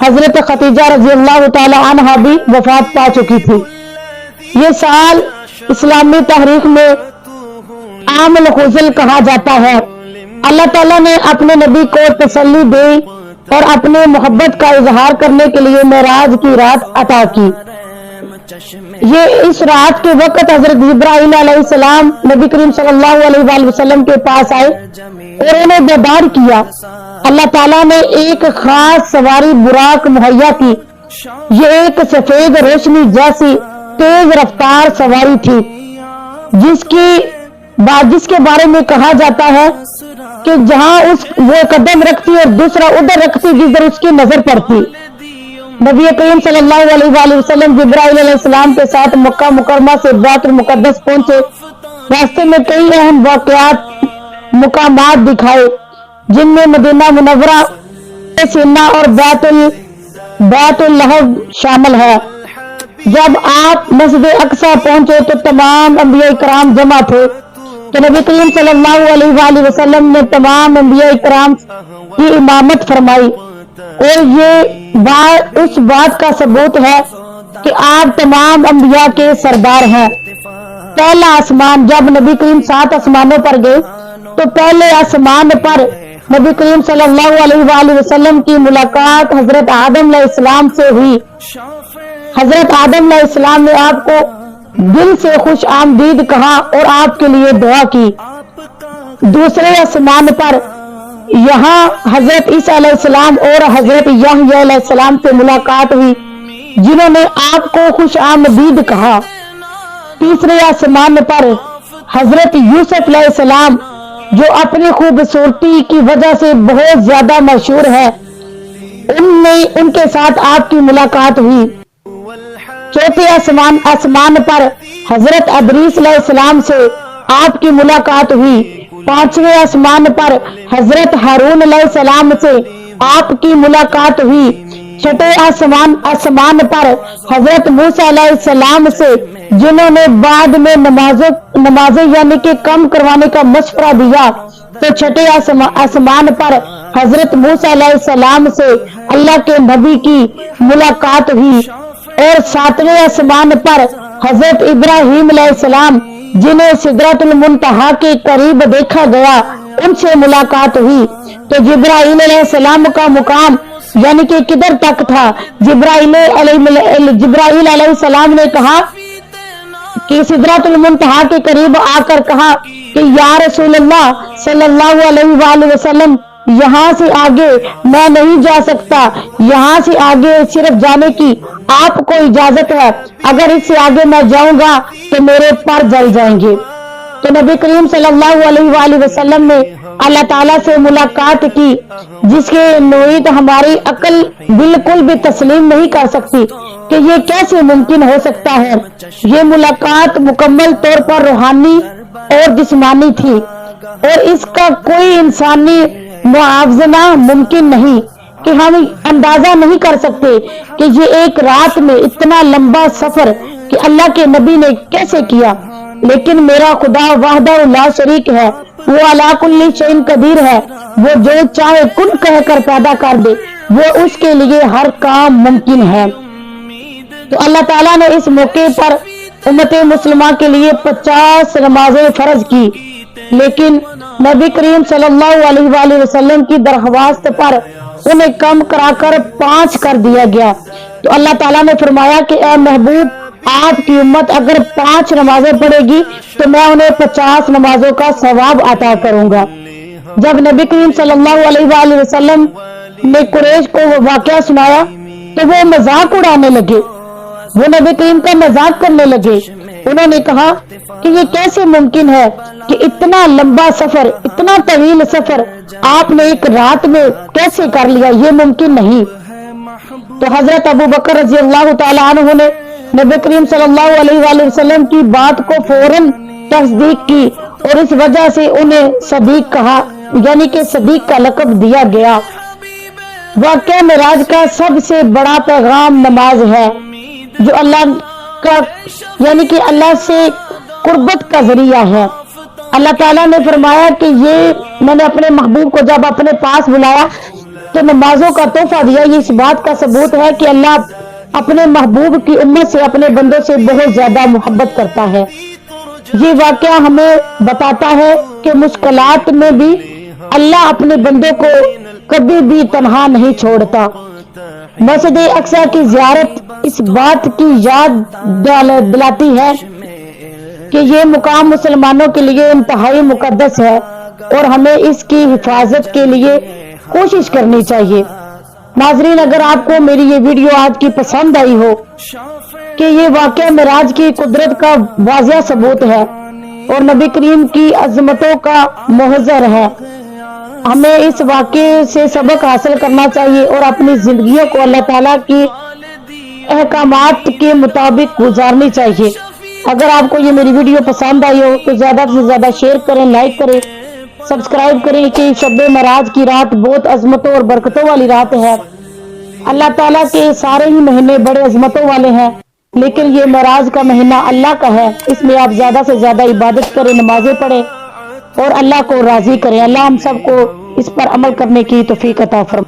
حضرت خدیجہ رضی اللہ تعالی عنہا بھی وفات پا چکی تھی۔ یہ سال اسلامی تاریخ میں عام الخزل کہا جاتا ہے۔ اللہ تعالیٰ نے اپنے نبی کو تسلی دی اور اپنے محبت کا اظہار کرنے کے لیے معراج کی رات عطا کی۔ یہ اس رات کے وقت حضرت جبرائیل علیہ السلام نبی کریم صلی اللہ علیہ وآلہ وسلم کے پاس آئے اور انہیں بیدار کیا۔ اللہ تعالیٰ نے ایک خاص سواری براق مہیا کی۔ یہ ایک سفید روشنی جیسی تیز رفتار سواری تھی جس کے بارے میں کہا جاتا ہے کہ جہاں وہ قدم رکھتی اور دوسرا ادھر رکھتی جدھر اس کی نظر پڑتی۔ نبی کریم صلی اللہ علیہ وآلہ وسلم جبرائیل علیہ السلام کے ساتھ مکہ مکرمہ سے بیت المقدس پہنچے۔ راستے میں کئی اہم واقعات مقامات دکھائے جن میں مدینہ منورہ، سینا اور بیت اللحم شامل ہے۔ جب آپ مسجد اقصی پہنچے تو تمام انبیاء کرام جمع تھے، تو نبی کریم صلی اللہ علیہ وآلہ وسلم نے تمام انبیاء کرام کی امامت فرمائی، اور یہ اس بات کا ثبوت ہے کہ آپ تمام انبیاء کے سردار ہیں۔ پہلا آسمان، جب نبی کریم 7 آسمانوں پر گئے تو پہلے آسمان پر نبی کریم صلی اللہ علیہ وآلہ وسلم کی ملاقات حضرت آدم علیہ السلام سے ہوئی۔ حضرت آدم علیہ السلام نے آپ کو دل سے خوش آمدید کہا اور آپ کے لیے دعا کی۔ دوسرے آسمان پر یہاں حضرت عیسیٰ علیہ السلام اور حضرت یحییٰ علیہ السلام سے ملاقات ہوئی، جنہوں نے آپ کو خوش آمدید کہا۔ تیسرے آسمان پر حضرت یوسف علیہ السلام، جو اپنی خوبصورتی کی وجہ سے بہت زیادہ مشہور ہے، ان کے ساتھ آپ کی ملاقات ہوئی۔ چوتھے آسمان پر حضرت ادریس علیہ السلام سے آپ کی ملاقات ہوئی۔ پانچویں آسمان پر حضرت ہارون علیہ السلام سے آپ کی ملاقات ہوئی۔ چھٹے آسمان پر حضرت موسیٰ علیہ السلام سے، جنہوں نے بعد میں نمازیں یعنی کہ کم کروانے کا مشورہ دیا، تو چھٹے آسمان پر حضرت موسیٰ علیہ السلام سے اللہ کے نبی کی ملاقات ہوئی۔ اور ساتویں آسمان پر حضرت ابراہیم علیہ السلام، جنہیں سدرۃ المنتہا کے قریب دیکھا گیا، ان سے ملاقات ہوئی۔ تو جبرائیل علیہ السلام کا مقام یعنی کہ کدھر تک تھا؟ جبرائیل علیہ السلام نے کہا کہ سدرۃ المنتہا کے قریب آ کر کہا کہ یا رسول اللہ صلی اللہ علیہ وآلہ وسلم، یہاں سے آگے میں نہیں جا سکتا، یہاں سے آگے صرف جانے کی آپ کو اجازت ہے، اگر اس سے آگے میں جاؤں گا تو میرے پر جل جائیں گے۔ تو نبی کریم صلی اللہ علیہ وآلہ وسلم نے اللہ تعالیٰ سے ملاقات کی، جس کے نوعیت ہماری عقل بالکل بھی تسلیم نہیں کر سکتی کہ یہ کیسے ممکن ہو سکتا ہے۔ یہ ملاقات مکمل طور پر روحانی اور جسمانی تھی، اور اس کا کوئی انسانی معاوضہ ممکن نہیں کہ ہم اندازہ نہیں کر سکتے کہ یہ ایک رات میں اتنا لمبا سفر کہ اللہ کے نبی نے کیسے کیا۔ لیکن میرا خدا وحدہ لا شریک ہے، وہ علی کل شیء قدیر ہے، وہ جو چاہے کن کہہ کر پیدا کر دے، وہ اس کے لیے ہر کام ممکن ہے۔ تو اللہ تعالیٰ نے اس موقع پر امت مسلمہ کے لیے 50 نمازیں فرض کی، لیکن نبی کریم صلی اللہ علیہ وآلہ وسلم کی درخواست پر انہیں کم کرا کر 5 کر دیا گیا۔ تو اللہ تعالیٰ نے فرمایا کہ اے محبوب، آپ کی امت اگر 5 نمازیں پڑھے گی تو میں انہیں 50 نمازوں کا ثواب عطا کروں گا۔ جب نبی کریم صلی اللہ علیہ وآلہ وسلم نے قریش کو وہ واقعہ سنایا تو وہ مذاق اڑانے لگے، وہ نبی کریم کا مذاق کرنے لگے۔ انہوں نے کہا کہ یہ کیسے ممکن ہے کہ اتنا لمبا سفر، اتنا طویل سفر آپ نے ایک رات میں کیسے کر لیا، یہ ممکن نہیں۔ تو حضرت ابو بکر رضی اللہ تعالیٰ عنہ نے نبی کریم صلی اللہ علیہ وآلہ وسلم کی بات کو فوراً تصدیق کی، اور اس وجہ سے انہیں صدیق کہا، یعنی کہ صدیق کا لقب دیا گیا۔ واقعہ معراج کا سب سے بڑا پیغام نماز ہے، جو اللہ کا یعنی کہ اللہ سے قربت کا ذریعہ ہے۔ اللہ تعالیٰ نے فرمایا کہ یہ میں نے اپنے محبوب کو جب اپنے پاس بلایا تو نمازوں کا تحفہ دیا، یہ اس بات کا ثبوت ہے کہ اللہ اپنے محبوب کی امت سے، اپنے بندوں سے بہت زیادہ محبت کرتا ہے۔ یہ واقعہ ہمیں بتاتا ہے کہ مشکلات میں بھی اللہ اپنے بندوں کو کبھی بھی تنہا نہیں چھوڑتا۔ مسجد اقصی کی زیارت اس بات کی یاد دلاتی ہے کہ یہ مقام مسلمانوں کے لیے انتہائی مقدس ہے اور ہمیں اس کی حفاظت کے لیے کوشش کرنی چاہیے۔ ناظرین، اگر آپ کو میری یہ ویڈیو آج کی پسند آئی ہو کہ یہ واقعہ معراج کی قدرت کا واضح ثبوت ہے اور نبی کریم کی عظمتوں کا محضر ہے، ہمیں اس واقعے سے سبق حاصل کرنا چاہیے اور اپنی زندگیوں کو اللہ تعالیٰ کی احکامات کے مطابق گزارنی چاہیے۔ اگر آپ کو یہ میری ویڈیو پسند آئی ہو تو زیادہ سے زیادہ شیئر کریں، لائک کریں، سبسکرائب کریں کہ شب معراج کی رات بہت عظمتوں اور برکتوں والی رات ہے۔ اللہ تعالیٰ کے سارے ہی مہینے بڑے عظمتوں والے ہیں، لیکن یہ معراج کا مہینہ اللہ کا ہے، اس میں آپ زیادہ سے زیادہ عبادت کریں، نمازیں پڑھیں اور اللہ کو راضی کریں۔ اللہ ہم سب کو اس پر عمل کرنے کی توفیق عطا فرمائے۔